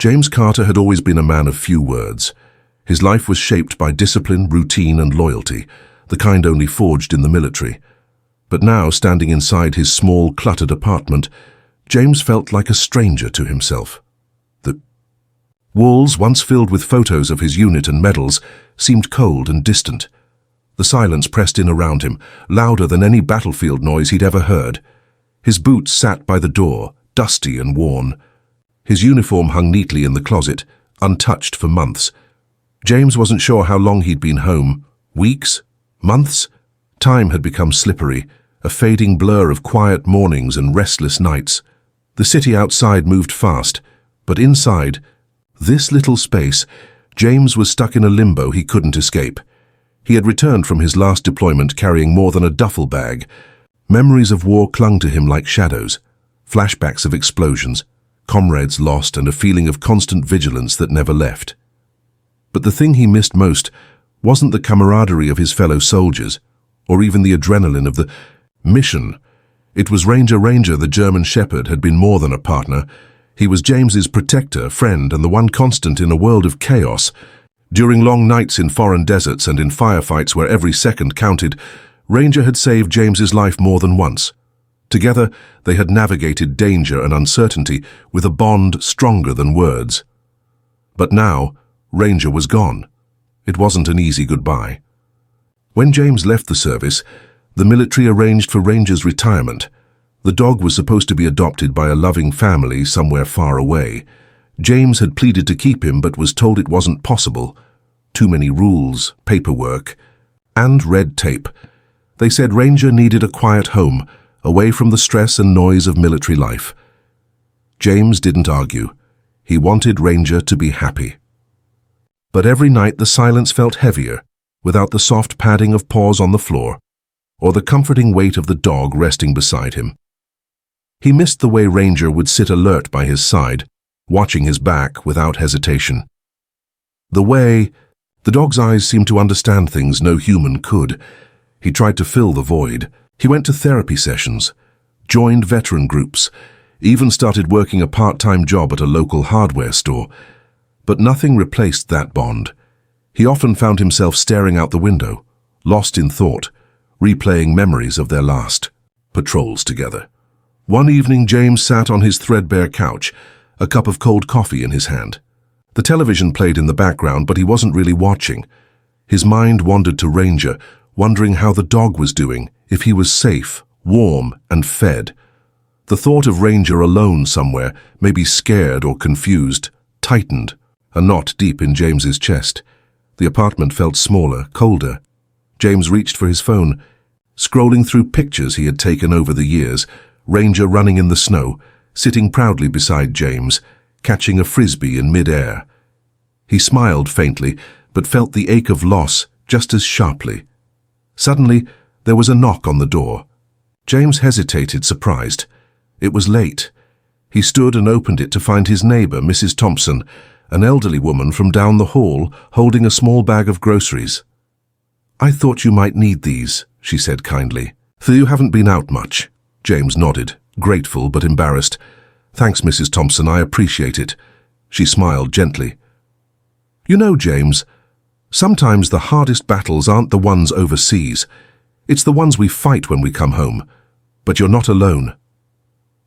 James Carter had always been a man of few words. His life was shaped by discipline, routine, and loyalty, the kind only forged in the military. But now, standing inside his small, cluttered apartment, James felt like a stranger to himself. The walls, once filled with photos of his unit and medals, seemed cold and distant. The silence pressed in around him, louder than any battlefield noise he'd ever heard. His boots sat by the door, dusty and worn. His uniform hung neatly in the closet, untouched for months. James wasn't sure how long he'd been home. Weeks? Months? Time had become slippery, a fading blur of quiet mornings and restless nights. The city outside moved fast, but inside, this little space, James was stuck in a limbo he couldn't escape. He had returned from his last deployment carrying more than a duffel bag. Memories of war clung to him like shadows, flashbacks of explosions, comrades lost, and a feeling of constant vigilance that never left. But the thing he missed most wasn't the camaraderie of his fellow soldiers, or even the adrenaline of the mission. It was Ranger. The German Shepherd had been more than a partner. He was James's protector, friend, and the one constant in a world of chaos. During long nights in foreign deserts and in firefights where every second counted, Ranger had saved James's life more than once. Together, they had navigated danger and uncertainty with a bond stronger than words. But now, Ranger was gone. It wasn't an easy goodbye. When James left the service, the military arranged for Ranger's retirement. The dog was supposed to be adopted by a loving family somewhere far away. James had pleaded to keep him but was told it wasn't possible. Too many rules, paperwork, and red tape. They said Ranger needed a quiet home, away from the stress and noise of military life. James didn't argue. He wanted Ranger to be happy. But every night the silence felt heavier, without the soft padding of paws on the floor, or the comforting weight of the dog resting beside him. He missed the way Ranger would sit alert by his side, watching his back without hesitation. The dog's eyes seemed to understand things no human could. He tried to fill the void. He went to therapy sessions, joined veteran groups, even started working a part-time job at a local hardware store. But nothing replaced that bond. He often found himself staring out the window, lost in thought, replaying memories of their last patrols together. One evening, James sat on his threadbare couch, a cup of cold coffee in his hand. The television played in the background, but he wasn't really watching. His mind wandered to Ranger, wondering how the dog was doing, if he was safe, warm, and fed. The thought of Ranger alone somewhere, maybe scared or confused, tightened, a knot deep in James's chest. The apartment felt smaller, colder. James reached for his phone, scrolling through pictures he had taken over the years, Ranger running in the snow, sitting proudly beside James, catching a frisbee in mid-air. He smiled faintly, but felt the ache of loss just as sharply. Suddenly, there was a knock on the door. James hesitated, surprised. It was late. He stood and opened it to find his neighbor, Mrs. Thompson, an elderly woman from down the hall, holding a small bag of groceries. "I thought you might need these," she said kindly. "So you haven't been out much?" James nodded, grateful but embarrassed. "Thanks, Mrs. Thompson, I appreciate it." She smiled gently. "You know, James, sometimes the hardest battles aren't the ones overseas. It's the ones we fight when we come home. But you're not alone."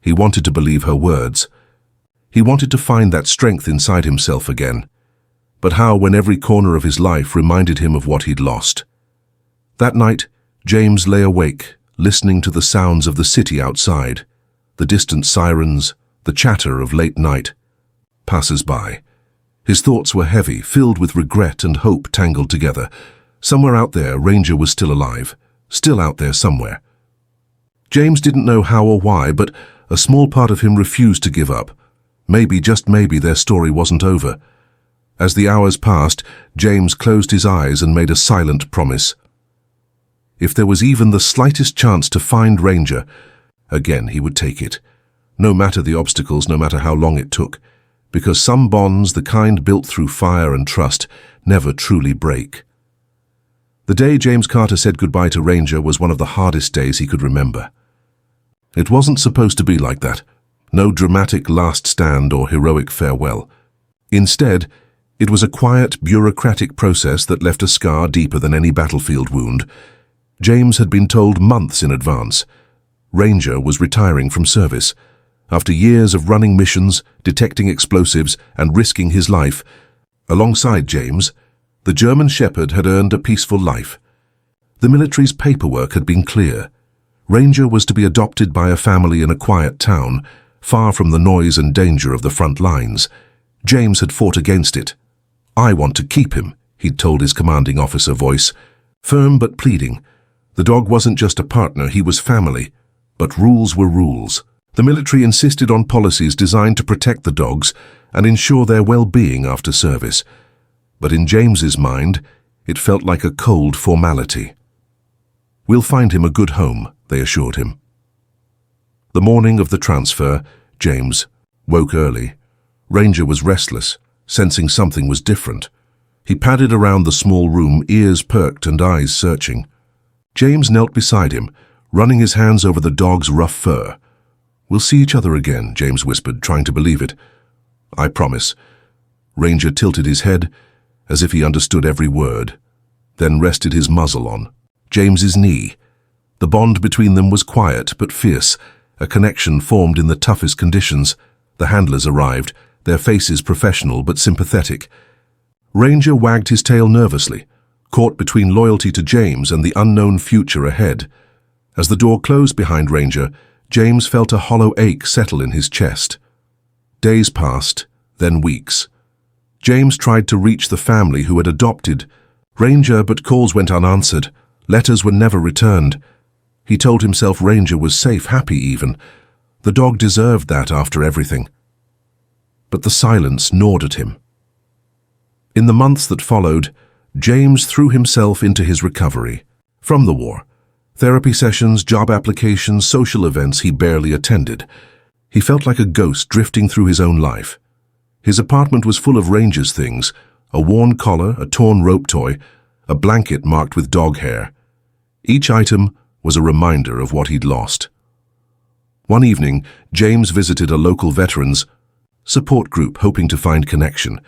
He wanted to believe her words. He wanted to find that strength inside himself again. But how when every corner of his life reminded him of what he'd lost? That night, James lay awake, listening to the sounds of the city outside, the distant sirens, the chatter of late night passers-by. His thoughts were heavy, filled with regret and hope tangled together. Somewhere out there, Ranger was still alive, still out there somewhere. James didn't know how or why, but a small part of him refused to give up. Maybe, just maybe, their story wasn't over. As the hours passed, James closed his eyes and made a silent promise. If there was even the slightest chance to find Ranger, again he would take it. No matter the obstacles, no matter how long it took. Because some bonds, the kind built through fire and trust, never truly break. The day James Carter said goodbye to Ranger was one of the hardest days he could remember. It wasn't supposed to be like that. No dramatic last stand or heroic farewell. Instead, it was a quiet, bureaucratic process that left a scar deeper than any battlefield wound. James had been told months in advance. Ranger was retiring from service. After years of running missions, detecting explosives, and risking his life, alongside James, the German Shepherd had earned a peaceful life. The military's paperwork had been clear. Ranger was to be adopted by a family in a quiet town, far from the noise and danger of the front lines. James had fought against it. "I want to keep him," he'd told his commanding officer voice, firm but pleading. The dog wasn't just a partner, he was family. But rules were rules. The military insisted on policies designed to protect the dogs and ensure their well-being after service. But in James's mind, it felt like a cold formality. "We'll find him a good home," they assured him. The morning of the transfer, James woke early. Ranger was restless, sensing something was different. He padded around the small room, ears perked and eyes searching. James knelt beside him, running his hands over the dog's rough fur. "We'll see each other again," James whispered, trying to believe it. "I promise." Ranger tilted his head, as if he understood every word, then rested his muzzle on James's knee. The bond between them was quiet but fierce, a connection formed in the toughest conditions. The handlers arrived, their faces professional but sympathetic. Ranger wagged his tail nervously, caught between loyalty to James and the unknown future ahead. As the door closed behind Ranger, James felt a hollow ache settle in his chest. Days passed, then weeks. James tried to reach the family who had adopted Ranger, but calls went unanswered. Letters were never returned. He told himself Ranger was safe, happy even. The dog deserved that after everything. But the silence gnawed at him. In the months that followed, James threw himself into his recovery from the war. Therapy sessions, job applications, social events he barely attended. He felt like a ghost drifting through his own life. His apartment was full of Ranger's things: a worn collar, a torn rope toy, a blanket marked with dog hair. Each item was a reminder of what he'd lost. One evening, James visited a local veterans support group, hoping to find connection.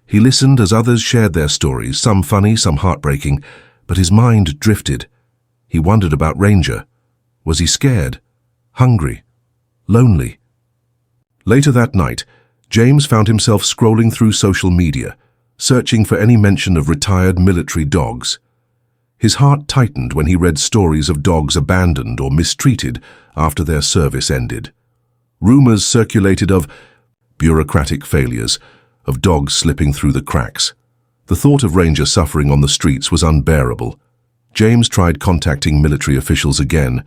He listened as others shared their stories, some funny, some heartbreaking, but his mind drifted. He wondered about Ranger. Was he scared? Hungry? Lonely? Later that night, James found himself scrolling through social media, searching for any mention of retired military dogs. His heart tightened when he read stories of dogs abandoned or mistreated after their service ended. Rumors circulated of bureaucratic failures, of dogs slipping through the cracks. The thought of Ranger suffering on the streets was unbearable. James tried contacting military officials again.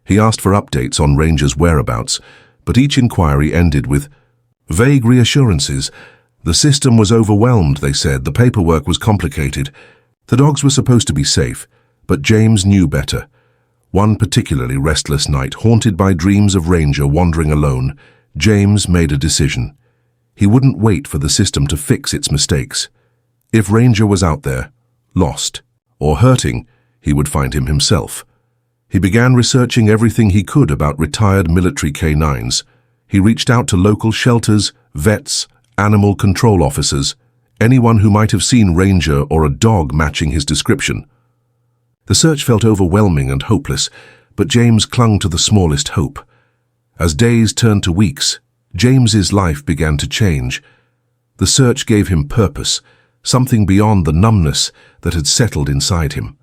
He asked for updates on Ranger's whereabouts, but each inquiry ended with vague reassurances. The system was overwhelmed, they said. The paperwork was complicated. The dogs were supposed to be safe, but James knew better. One particularly restless night, haunted by dreams of Ranger wandering alone, James made a decision. He wouldn't wait for the system to fix its mistakes. If Ranger was out there, lost, or hurting, he would find him himself. He began researching everything he could about retired military K-9s. He reached out to local shelters, vets, animal control officers, anyone who might have seen Ranger or a dog matching his description. The search felt overwhelming and hopeless, but James clung to the smallest hope. As days turned to weeks, James's life began to change. The search gave him purpose, something beyond the numbness that had settled inside him.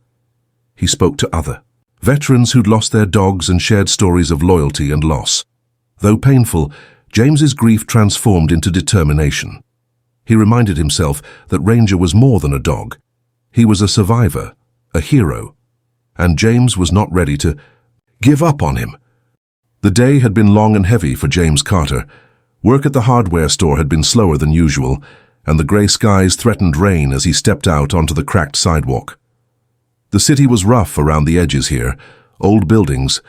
He spoke to other veterans who'd lost their dogs and shared stories of loyalty and loss. Though painful, James's grief transformed into determination. He reminded himself that Ranger was more than a dog. He was a survivor, a hero, and James was not ready to give up on him. The day had been long and heavy for James Carter. Work at the hardware store had been slower than usual, and the grey skies threatened rain as he stepped out onto the cracked sidewalk. The city was rough around the edges here, old buildings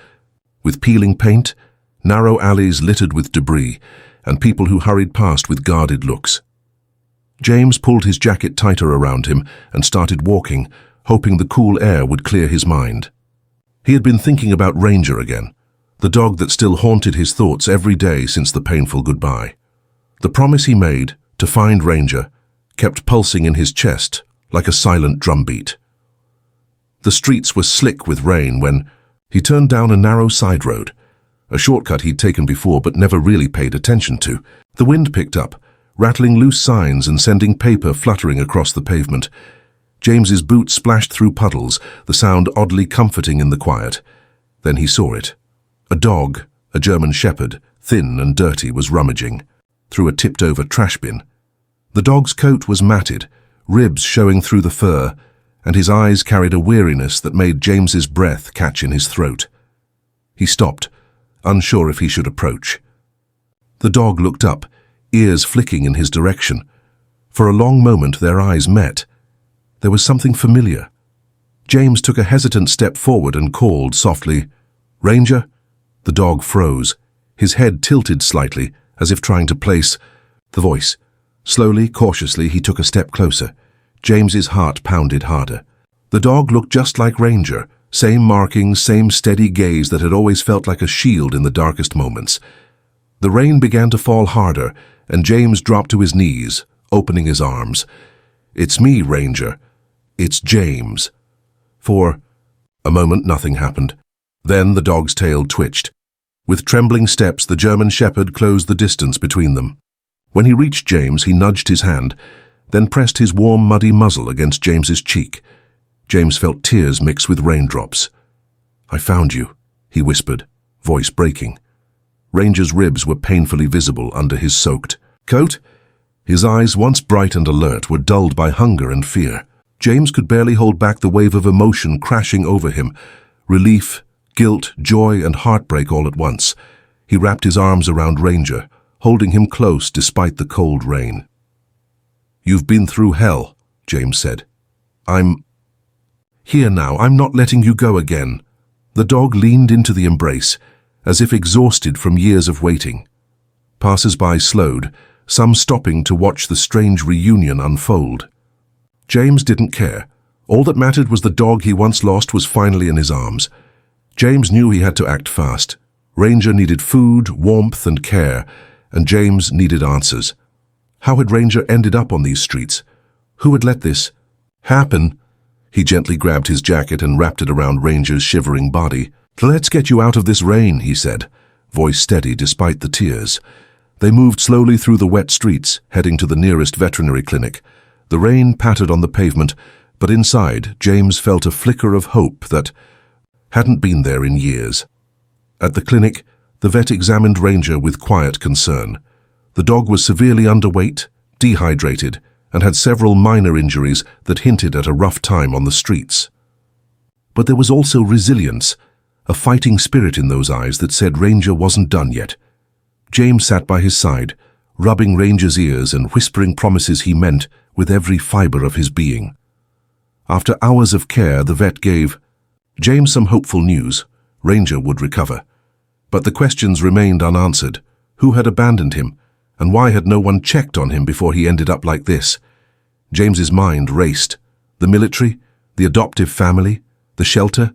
with peeling paint, narrow alleys littered with debris, and people who hurried past with guarded looks. James pulled his jacket tighter around him and started walking, hoping the cool air would clear his mind. He had been thinking about Ranger again, the dog that still haunted his thoughts every day since the painful goodbye. The promise he made to find Ranger, kept pulsing in his chest like a silent drumbeat. The streets were slick with rain when he turned down a narrow side road, a shortcut he'd taken before but never really paid attention to. The wind picked up, rattling loose signs and sending paper fluttering across the pavement. James's boots splashed through puddles, the sound oddly comforting in the quiet. Then he saw it. A dog, a German shepherd, thin and dirty, was rummaging through a tipped-over trash bin. The dog's coat was matted, ribs showing through the fur, and his eyes carried a weariness that made James's breath catch in his throat. He stopped, unsure if he should approach. The dog looked up, ears flicking in his direction. For a long moment their eyes met. There was something familiar. James took a hesitant step forward and called softly, "Ranger?" The dog froze, his head tilted slightly, as if trying to place the voice. Slowly, cautiously, he took a step closer. James's heart pounded harder. The dog looked just like Ranger, same markings, same steady gaze that had always felt like a shield in the darkest moments. The rain began to fall harder, and James dropped to his knees, opening his arms. "It's me, Ranger. It's James." For a moment nothing happened. Then the dog's tail twitched. With trembling steps, the German shepherd closed the distance between them. When he reached James, he nudged his hand, then pressed his warm, muddy muzzle against James's cheek. James felt tears mix with raindrops. "I found you," he whispered, voice breaking. Ranger's ribs were painfully visible under his soaked coat. His eyes, once bright and alert, were dulled by hunger and fear. James could barely hold back the wave of emotion crashing over him. Relief, guilt, joy, and heartbreak all at once. He wrapped his arms around Ranger, holding him close despite the cold rain. "You've been through hell," James said. "I'm here now. I'm not letting you go again." The dog leaned into the embrace, as if exhausted from years of waiting. Passers-by slowed, some stopping to watch the strange reunion unfold. James didn't care. All that mattered was the dog he once lost was finally in his arms. James knew he had to act fast. Ranger needed food, warmth, and care, and James needed answers. How had Ranger ended up on these streets? Who had let this happen? He gently grabbed his jacket and wrapped it around Ranger's shivering body. "Let's get you out of this rain," he said, voice steady despite the tears. They moved slowly through the wet streets, heading to the nearest veterinary clinic. The rain pattered on the pavement, but inside, James felt a flicker of hope that hadn't been there in years. At the clinic, the vet examined Ranger with quiet concern. The dog was severely underweight, dehydrated, and had several minor injuries that hinted at a rough time on the streets. But there was also resilience, a fighting spirit in those eyes that said Ranger wasn't done yet. James sat by his side, rubbing Ranger's ears and whispering promises he meant with every fiber of his being. After hours of care, the vet gave James some hopeful news. Ranger would recover. But the questions remained unanswered. Who had abandoned him? And why had no one checked on him before he ended up like this? James's mind raced. The military, the adoptive family, the shelter.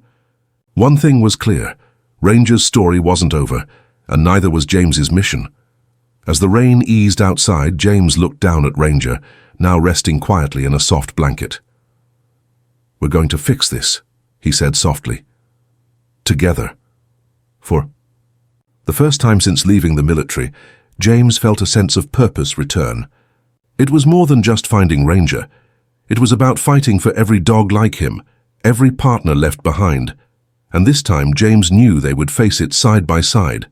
One thing was clear. Ranger's story wasn't over, and neither was James's mission. As the rain eased outside, James looked down at Ranger, now resting quietly in a soft blanket. "We're going to fix this," he said softly. "Together." For the first time since leaving the military, James felt a sense of purpose return. It was more than just finding Ranger. It was about fighting for every dog like him, every partner left behind. And this time James knew they would face it side by side.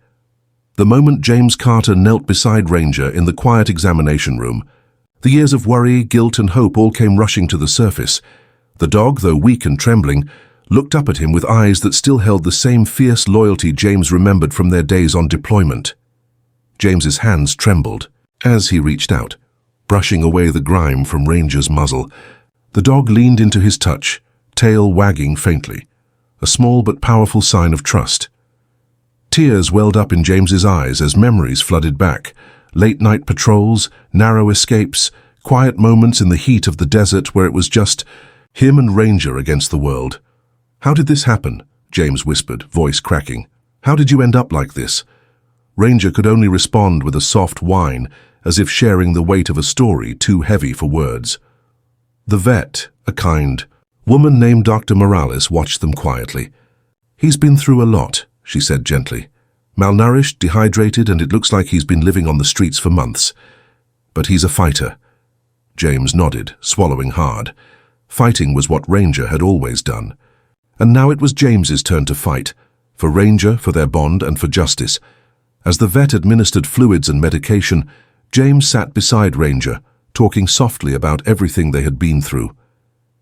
The moment James Carter knelt beside Ranger in the quiet examination room, the years of worry, guilt, and hope all came rushing to the surface. The dog, though weak and trembling, looked up at him with eyes that still held the same fierce loyalty James remembered from their days on deployment. James's hands trembled as he reached out, brushing away the grime from Ranger's muzzle. The dog leaned into his touch, tail wagging faintly, a small but powerful sign of trust. Tears welled up in James's eyes as memories flooded back. Late-night patrols, narrow escapes, quiet moments in the heat of the desert where it was just him and Ranger against the world. "How did this happen?" James whispered, voice cracking. "How did you end up like this?" Ranger could only respond with a soft whine, as if sharing the weight of a story too heavy for words. The vet, a kind woman named Dr. Morales, watched them quietly. "He's been through a lot," she said gently. "Malnourished, dehydrated, and it looks like he's been living on the streets for months. But he's a fighter." James nodded, swallowing hard. Fighting was what Ranger had always done. And now it was James's turn to fight, for Ranger, for their bond, and for justice. As the vet administered fluids and medication, James sat beside Ranger, talking softly about everything they had been through.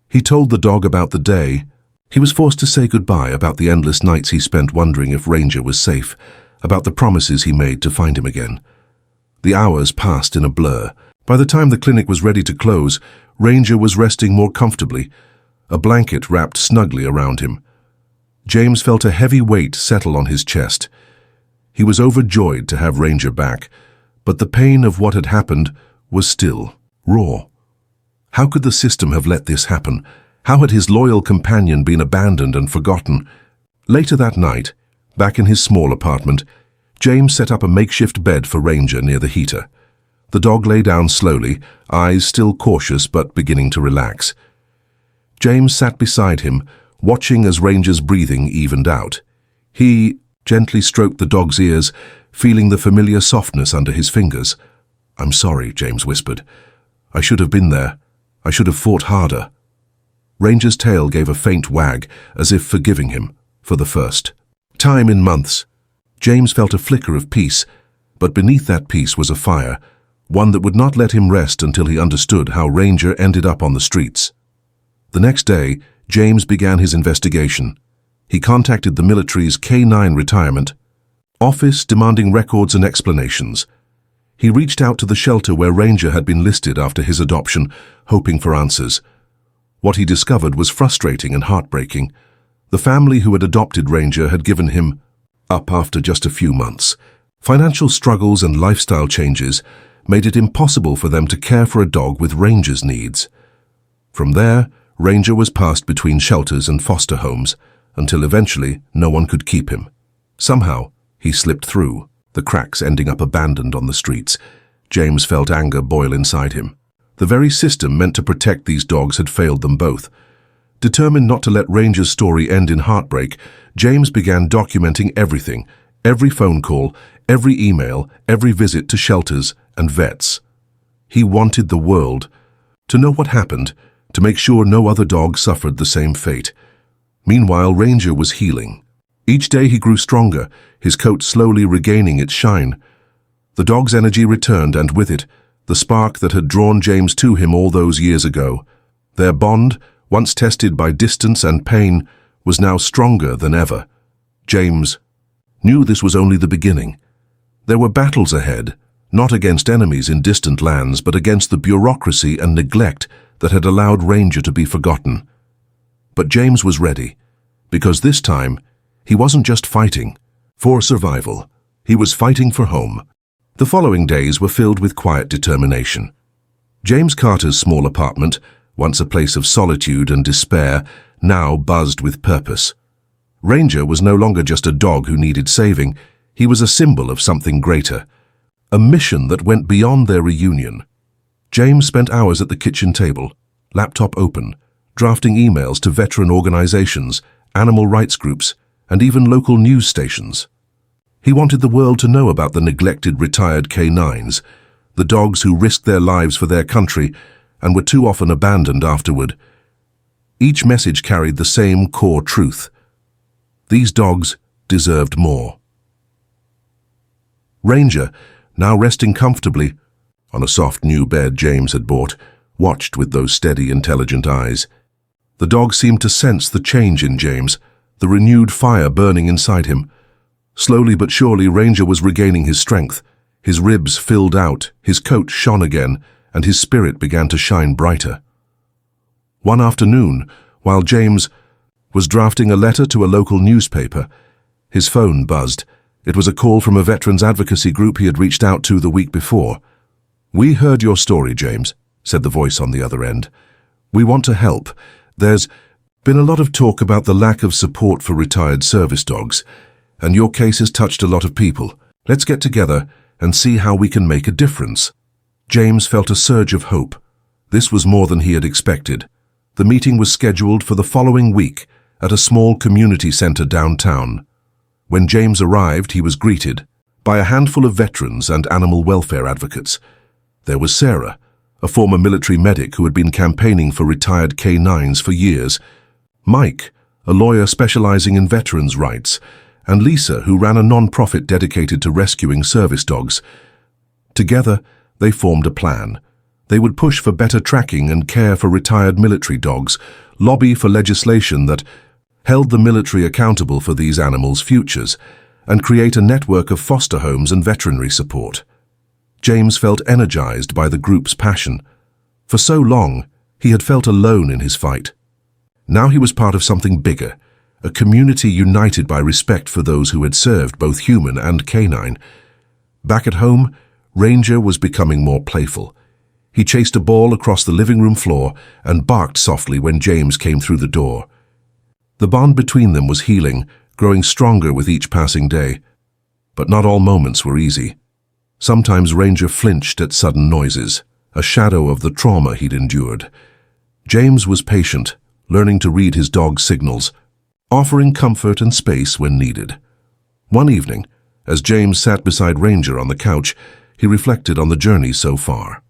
He told the dog about the day he was forced to say goodbye, about the endless nights he spent wondering if Ranger was safe, about the promises he made to find him again. The hours passed in a blur. By the time the clinic was ready to close, Ranger was resting more comfortably, a blanket wrapped snugly around him. James felt a heavy weight settle on his chest. He was overjoyed to have Ranger back, but the pain of what had happened was still raw. How could the system have let this happen? How had his loyal companion been abandoned and forgotten? Later that night, back in his small apartment, James set up a makeshift bed for Ranger near the heater. The dog lay down slowly, eyes still cautious but beginning to relax. James sat beside him, watching as Ranger's breathing evened out. He gently stroked the dog's ears, feeling the familiar softness under his fingers. "I'm sorry," James whispered. "I should have been there. I should have fought harder." Ranger's tail gave a faint wag, as if forgiving him, for the first time in months. James felt a flicker of peace, but beneath that peace was a fire, one that would not let him rest until he understood how Ranger ended up on the streets. The next day, James began his investigation. He contacted the military's K-9 retirement office, demanding records and explanations. He reached out to the shelter where Ranger had been listed after his adoption, hoping for answers. What he discovered was frustrating and heartbreaking. The family who had adopted Ranger had given him up after just a few months. Financial struggles and lifestyle changes made it impossible for them to care for a dog with Ranger's needs. From there, Ranger was passed between shelters and foster homes, until eventually no one could keep him. Somehow, he slipped through, the cracks ending up abandoned on the streets. James felt anger boil inside him. The very system meant to protect these dogs had failed them both. Determined not to let Ranger's story end in heartbreak, James began documenting everything, every phone call, every email, every visit to shelters and vets. He wanted the world to know what happened, to make sure no other dog suffered the same fate. Meanwhile, Ranger was healing. Each day he grew stronger, his coat slowly regaining its shine. The dog's energy returned, and with it, the spark that had drawn James to him all those years ago. Their bond, once tested by distance and pain, was now stronger than ever. James knew this was only the beginning. There were battles ahead, not against enemies in distant lands, but against the bureaucracy and neglect that had allowed Ranger to be forgotten. But James was ready, because this time, he wasn't just fighting for survival. He was fighting for home. The following days were filled with quiet determination. James Carter's small apartment, once a place of solitude and despair, now buzzed with purpose. Ranger was no longer just a dog who needed saving. He was a symbol of something greater, a mission that went beyond their reunion. James spent hours at the kitchen table, laptop open, drafting emails to veteran organizations, animal rights groups, and even local news stations. He wanted the world to know about the neglected retired K-9s, the dogs who risked their lives for their country and were too often abandoned afterward. Each message carried the same core truth. These dogs deserved more. Ranger, now resting comfortably on a soft new bed James had bought, watched with those steady, intelligent eyes. The dog seemed to sense the change in James, the renewed fire burning inside him. Slowly but surely, Ranger was regaining his strength. His ribs filled out, his coat shone again, and his spirit began to shine brighter. One afternoon, while James was drafting a letter to a local newspaper, his phone buzzed. It was a call from a veterans advocacy group he had reached out to the week before. "We heard your story, James," said the voice on the other end. "We want to help. There's been a lot of talk about the lack of support for retired service dogs, and your case has touched a lot of people. Let's get together and see how we can make a difference." James felt a surge of hope. This was more than he had expected. The meeting was scheduled for the following week at a small community center downtown. When James arrived, he was greeted by a handful of veterans and animal welfare advocates. There was Sarah, a former military medic who had been campaigning for retired K-9s for years, Mike, a lawyer specializing in veterans' rights, and Lisa, who ran a non-profit dedicated to rescuing service dogs. Together, they formed a plan. They would push for better tracking and care for retired military dogs, lobby for legislation that held the military accountable for these animals' futures, and create a network of foster homes and veterinary support. James felt energized by the group's passion. For so long, he had felt alone in his fight. Now he was part of something bigger, a community united by respect for those who had served both human and canine. Back at home, Ranger was becoming more playful. He chased a ball across the living room floor and barked softly when James came through the door. The bond between them was healing, growing stronger with each passing day. But not all moments were easy. Sometimes Ranger flinched at sudden noises, a shadow of the trauma he'd endured. James was patient, learning to read his dog's signals, offering comfort and space when needed. One evening, as James sat beside Ranger on the couch, he reflected on the journey so far.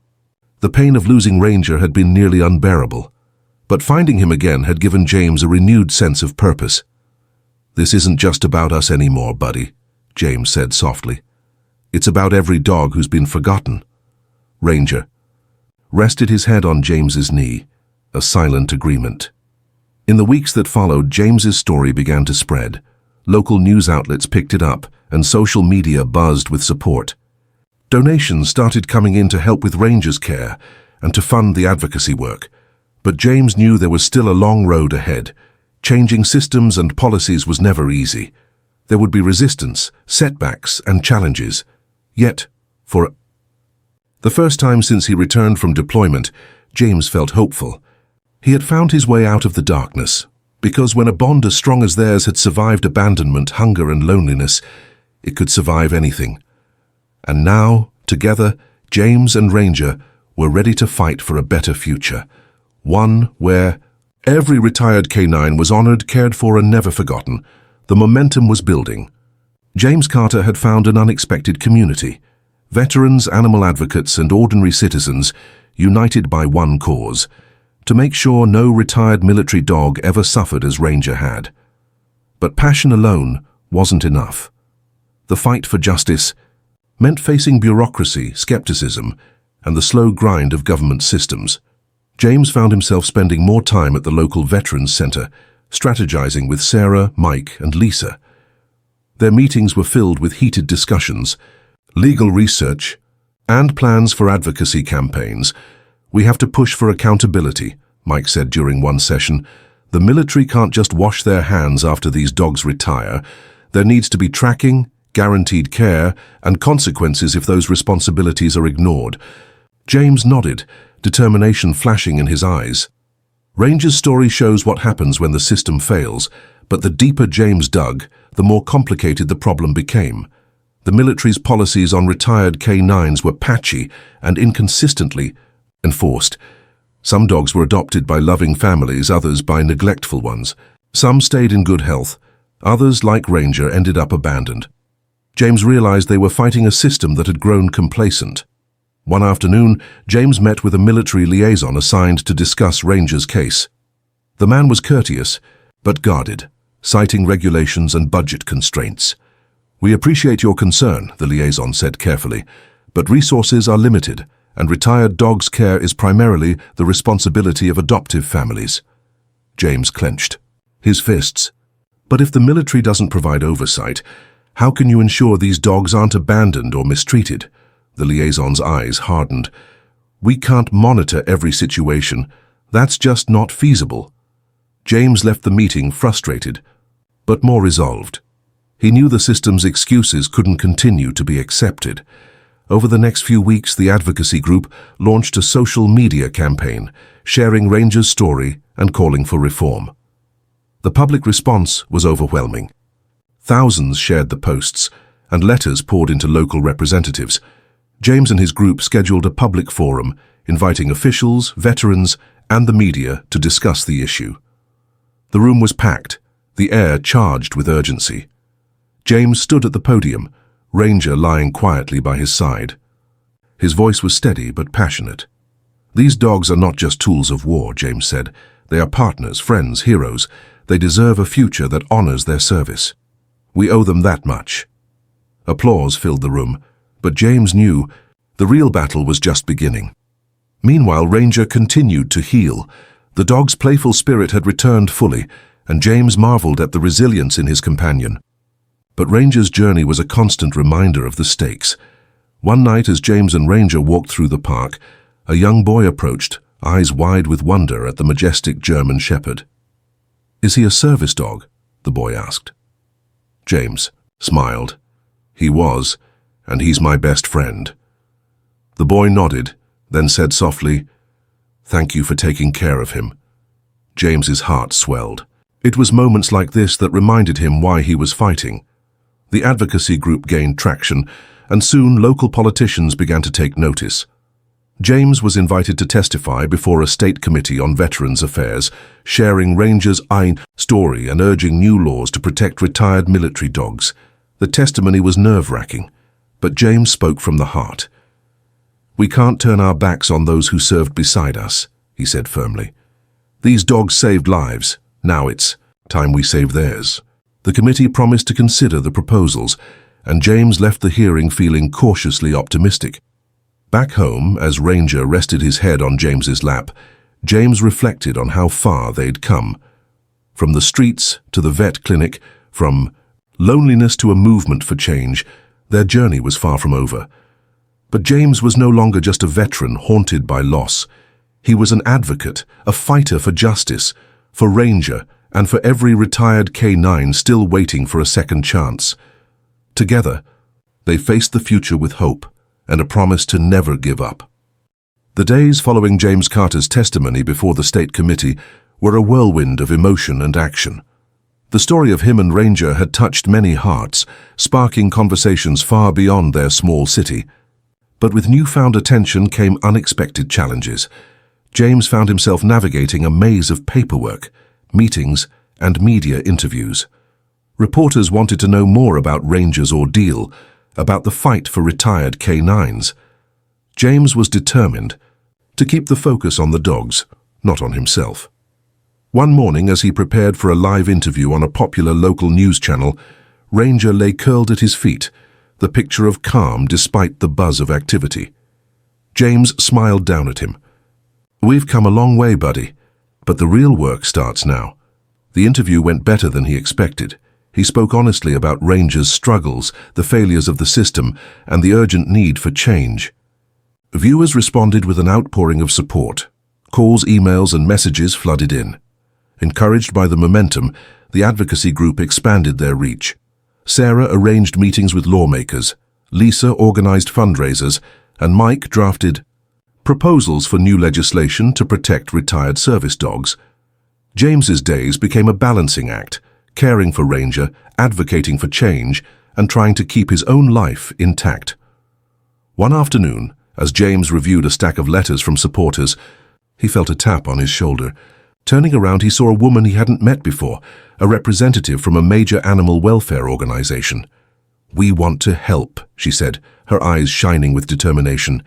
The pain of losing Ranger had been nearly unbearable, but finding him again had given James a renewed sense of purpose. "This isn't just about us anymore, buddy," James said softly. "It's about every dog who's been forgotten." Ranger rested his head on James's knee, a silent agreement. In the weeks that followed, James's story began to spread. Local news outlets picked it up, and social media buzzed with support. Donations started coming in to help with Ranger's care and to fund the advocacy work. But James knew there was still a long road ahead. Changing systems and policies was never easy. There would be resistance, setbacks, and challenges. Yet, for the first time since he returned from deployment, James felt hopeful. He had found his way out of the darkness, because when a bond as strong as theirs had survived abandonment, hunger, and loneliness, it could survive anything. And now, together, James and Ranger were ready to fight for a better future. One where every retired K-9 was honored, cared for, and never forgotten. The momentum was building. James Carter had found an unexpected community. Veterans, animal advocates, and ordinary citizens united by one cause: to make sure no retired military dog ever suffered as Ranger had. But passion alone wasn't enough. The fight for justice meant facing bureaucracy, skepticism, and the slow grind of government systems. James found himself spending more time at the local Veterans Center, strategizing with Sarah, Mike, and Lisa. Their meetings were filled with heated discussions, legal research, and plans for advocacy campaigns. "We have to push for accountability," Mike said during one session. "The military can't just wash their hands after these dogs retire. There needs to be tracking, guaranteed care, and consequences if those responsibilities are ignored." James nodded, determination flashing in his eyes. Ranger's story shows what happens when the system fails, but the deeper James dug, the more complicated the problem became. The military's policies on retired K-9s were patchy and inconsistently enforced. Some dogs were adopted by loving families, others by neglectful ones. Some stayed in good health. Others, like Ranger, ended up abandoned. James realized they were fighting a system that had grown complacent. One afternoon, James met with a military liaison assigned to discuss Ranger's case. The man was courteous, but guarded, citing regulations and budget constraints. "We appreciate your concern," the liaison said carefully, "but resources are limited, and retired dogs' care is primarily the responsibility of adoptive families." James clenched his fists. "But if the military doesn't provide oversight, how can you ensure these dogs aren't abandoned or mistreated?" The liaison's eyes hardened. "We can't monitor every situation. That's just not feasible." James left the meeting frustrated, but more resolved. He knew the system's excuses couldn't continue to be accepted. Over the next few weeks, the advocacy group launched a social media campaign, sharing Ranger's story and calling for reform. The public response was overwhelming. Thousands shared the posts, and letters poured into local representatives. James and his group scheduled a public forum, inviting officials, veterans, and the media to discuss the issue. The room was packed, the air charged with urgency. James stood at the podium, Ranger lying quietly by his side. His voice was steady but passionate. "These dogs are not just tools of war," James said. "They are partners, friends, heroes. They deserve a future that honors their service. We owe them that much." Applause filled the room, but James knew the real battle was just beginning. Meanwhile, Ranger continued to heal. The dog's playful spirit had returned fully, and James marveled at the resilience in his companion. But Ranger's journey was a constant reminder of the stakes. One night, as James and Ranger walked through the park, a young boy approached, eyes wide with wonder at the majestic German shepherd. "Is he a service dog?" the boy asked. James smiled. "He was, and he's my best friend." The boy nodded, then said softly, "Thank you for taking care of him." James's heart swelled. It was moments like this that reminded him why he was fighting. The advocacy group gained traction, and soon local politicians began to take notice. James was invited to testify before a state committee on Veterans Affairs, sharing Ranger's K-9 story and urging new laws to protect retired military dogs. The testimony was nerve-wracking, but James spoke from the heart. "We can't turn our backs on those who served beside us," he said firmly. "These dogs saved lives. Now it's time we save theirs." The committee promised to consider the proposals, and James left the hearing feeling cautiously optimistic. Back home, as Ranger rested his head on James's lap, James reflected on how far they'd come. From the streets to the vet clinic, from loneliness to a movement for change, their journey was far from over. But James was no longer just a veteran haunted by loss. He was an advocate, a fighter for justice, for Ranger, and for every retired K-9 still waiting for a second chance. Together, they faced the future with hope and a promise to never give up. The days following James Carter's testimony before the state committee were a whirlwind of emotion and action. The story of him and Ranger had touched many hearts, sparking conversations far beyond their small city. But with newfound attention came unexpected challenges. James found himself navigating a maze of paperwork, meetings, and media interviews. Reporters wanted to know more about Ranger's ordeal, about the fight for retired K-9s. James was determined to keep the focus on the dogs, not on himself. One morning, as he prepared for a live interview on a popular local news channel, Ranger lay curled at his feet, the picture of calm despite the buzz of activity. James smiled down at him. "We've come a long way, buddy, but the real work starts now." The interview went better than he expected. He spoke honestly about Ranger's struggles, the failures of the system, and the urgent need for change. Viewers responded with an outpouring of support. Calls, emails, and messages flooded in. Encouraged by the momentum, the advocacy group expanded their reach. Sarah arranged meetings with lawmakers, Lisa organized fundraisers, and Mike drafted proposals for new legislation to protect retired service dogs. James's days became a balancing act, caring for Ranger, advocating for change, and trying to keep his own life intact. One afternoon, as James reviewed a stack of letters from supporters, he felt a tap on his shoulder. Turning around, he saw a woman he hadn't met before, a representative from a major animal welfare organization. "We want to help," she said, her eyes shining with determination.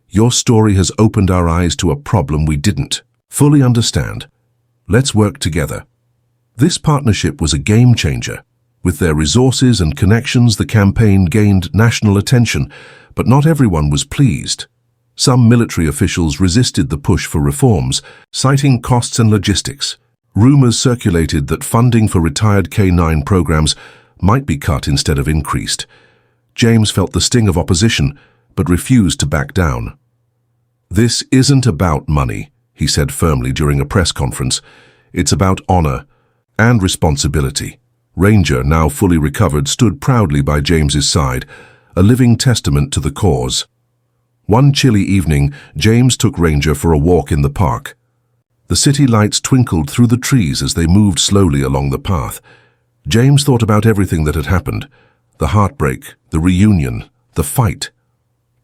"Your story has opened our eyes to a problem we didn't fully understand. Let's work together." This partnership was a game changer. With their resources and connections, the campaign gained national attention, but not everyone was pleased. Some military officials resisted the push for reforms, citing costs and logistics. Rumors circulated that funding for retired K-9 programs might be cut instead of increased. James felt the sting of opposition, but refused to back down. "This isn't about money," he said firmly during a press conference. "It's about honor and responsibility." Ranger, now fully recovered, stood proudly by James's side, a living testament to the cause. One chilly evening, James took Ranger for a walk in the park. The city lights twinkled through the trees as they moved slowly along the path. James thought about everything that had happened: the heartbreak, the reunion, the fight.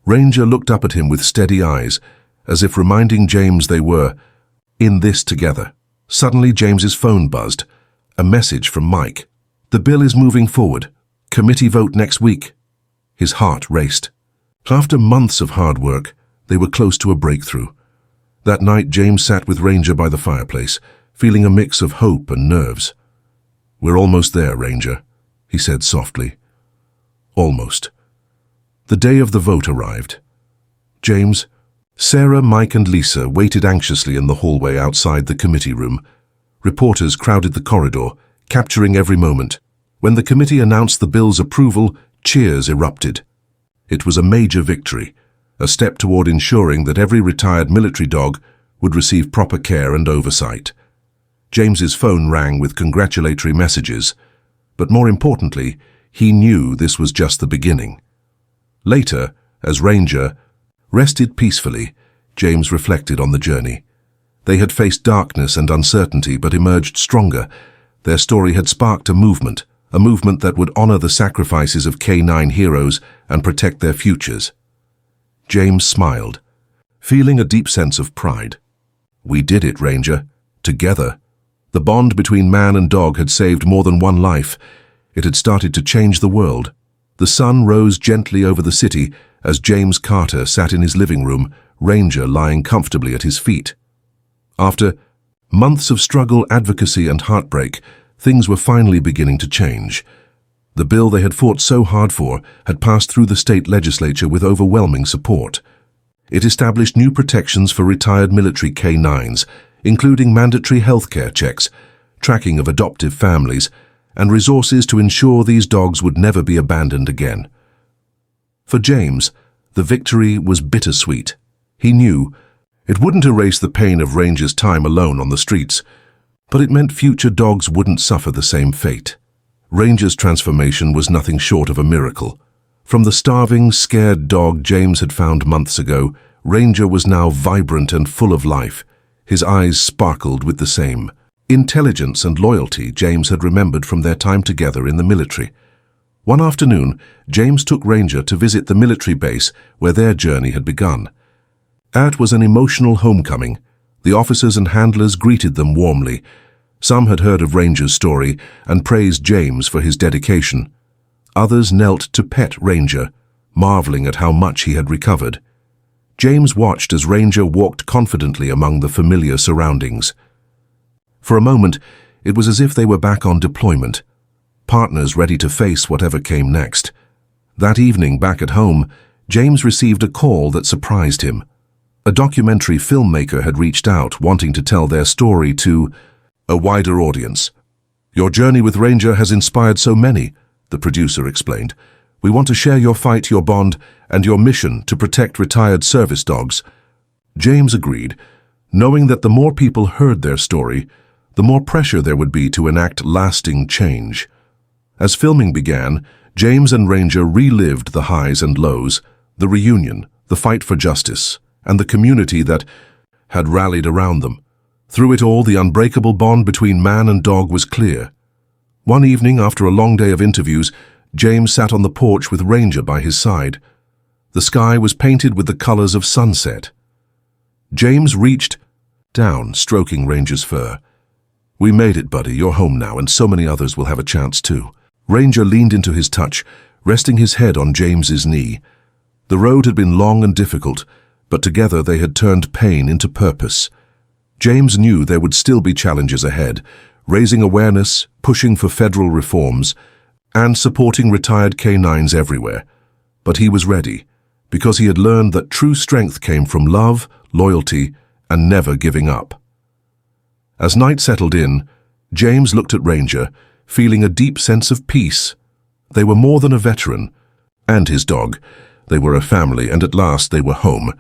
Ranger looked up at him with steady eyes, as if reminding James they were in this together. Suddenly James's phone buzzed. A message from Mike. "The bill is moving forward. Committee vote next week." His heart raced. After months of hard work, they were close to a breakthrough. That night James sat with Ranger by the fireplace, feeling a mix of hope and nerves. "We're almost there, Ranger," he said softly. Almost. The day of the vote arrived. James, Sarah, Mike and Lisa waited anxiously in the hallway outside the committee room. Reporters crowded the corridor, capturing every moment. When the committee announced the bill's approval, cheers erupted. It was a major victory, a step toward ensuring that every retired military dog would receive proper care and oversight. James's phone rang with congratulatory messages, but more importantly, he knew this was just the beginning. Later, as Ranger rested peacefully, James reflected on the journey. They had faced darkness and uncertainty but emerged stronger. Their story had sparked a movement that would honor the sacrifices of K-9 heroes and protect their futures. James smiled, feeling a deep sense of pride. "We did it, Ranger. Together." The bond between man and dog had saved more than one life. It had started to change the world. The sun rose gently over the city as James Carter sat in his living room, Ranger lying comfortably at his feet. After months of struggle, advocacy and heartbreak, things were finally beginning to change. The bill they had fought so hard for had passed through the state legislature with overwhelming support. It established new protections for retired military K-9s, including mandatory healthcare checks, tracking of adoptive families, and resources to ensure these dogs would never be abandoned again. For James, the victory was bittersweet. He knew it wouldn't erase the pain of Ranger's time alone on the streets, but it meant future dogs wouldn't suffer the same fate. Ranger's transformation was nothing short of a miracle. From the starving, scared dog James had found months ago, Ranger was now vibrant and full of life. His eyes sparkled with the same intelligence and loyalty James had remembered from their time together in the military. One afternoon, James took Ranger to visit the military base where their journey had begun. It was an emotional homecoming. The officers and handlers greeted them warmly. Some had heard of Ranger's story and praised James for his dedication. Others knelt to pet Ranger, marveling at how much he had recovered. James watched as Ranger walked confidently among the familiar surroundings. For a moment, it was as if they were back on deployment, partners ready to face whatever came next. That evening, back at home, James received a call that surprised him. A documentary filmmaker had reached out, wanting to tell their story to a wider audience. "Your journey with Ranger has inspired so many," the producer explained. "We want to share your fight, your bond, and your mission to protect retired service dogs." James agreed, knowing that the more people heard their story, the more pressure there would be to enact lasting change. As filming began, James and Ranger relived the highs and lows, the reunion, the fight for justice, and the community that had rallied around them. Through it all, the unbreakable bond between man and dog was clear. One evening, after a long day of interviews, James sat on the porch with Ranger by his side. The sky was painted with the colors of sunset. James reached down, stroking Ranger's fur. "We made it, buddy. You're home now, and so many others will have a chance too." Ranger leaned into his touch, resting his head on James's knee. The road had been long and difficult, but together they had turned pain into purpose. James knew there would still be challenges ahead, raising awareness, pushing for federal reforms, and supporting retired K-9s everywhere. But he was ready, because he had learned that true strength came from love, loyalty, and never giving up. As night settled in, James looked at Ranger, feeling a deep sense of peace. They were more than a veteran, and his dog. They were a family, and at last they were home.